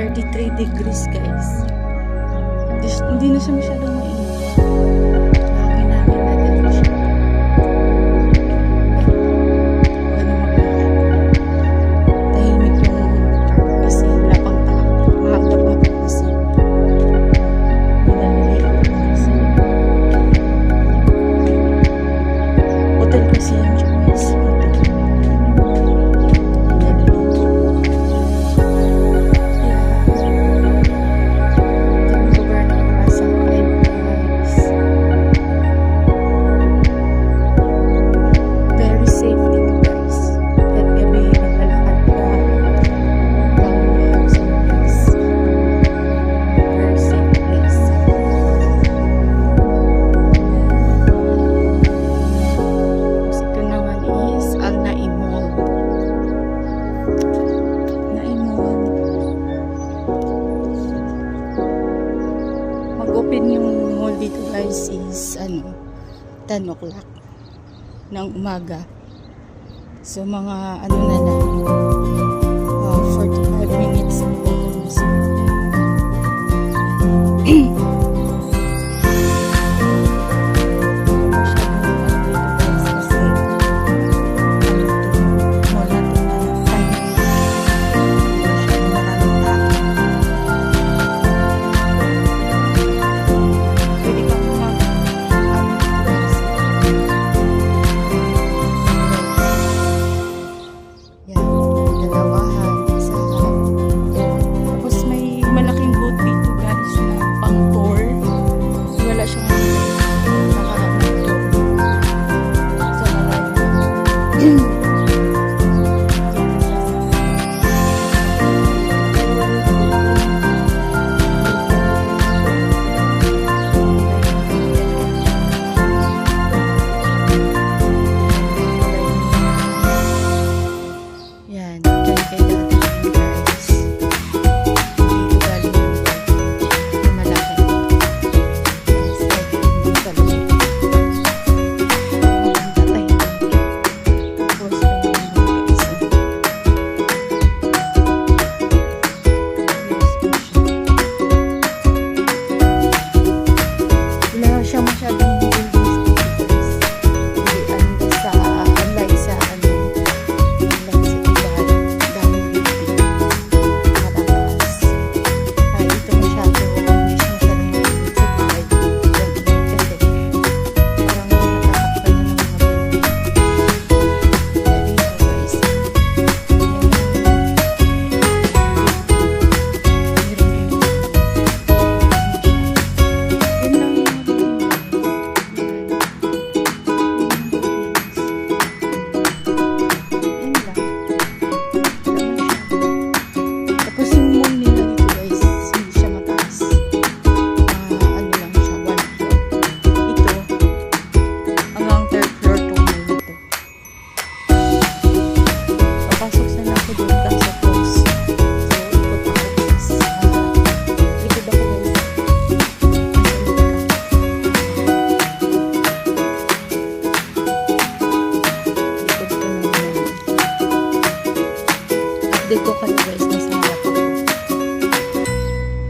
33 degrees guys. Hindi na siya masyadong mainit. Hangin namin na din siya. Ano maglakad. Tahimik yung lugar kasi wala pang tao. Mahagda pa kasi. Minaliliit kasi. Hotel kasi yung guys. Mag-open yung mall dito guys is 10 o'clock ng umaga. So mga na lang 45 minutes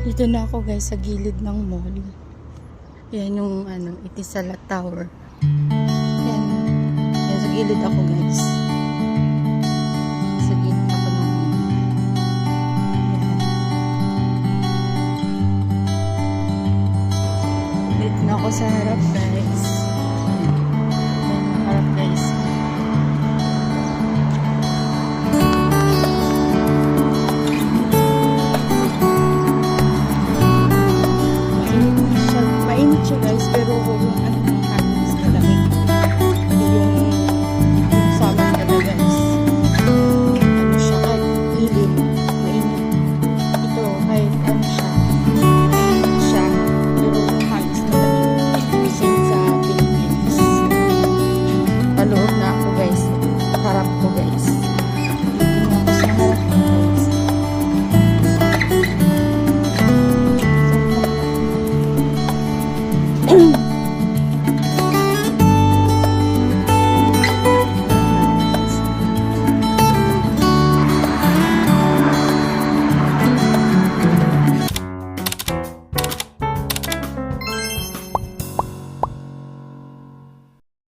Dito na ako guys sa gilid ng mall. Yan yung ano, Etisalat Tower. Yan. Yan sa gilid ako guys. Sa gilid ako ng mall. Yan. Dito na ako sa harap guys. Yan yung harap guys. Mainit siya guys, pero yung ano ng hangin is malamig. Yung summer talaga guys. Ano siya, kahit ilim.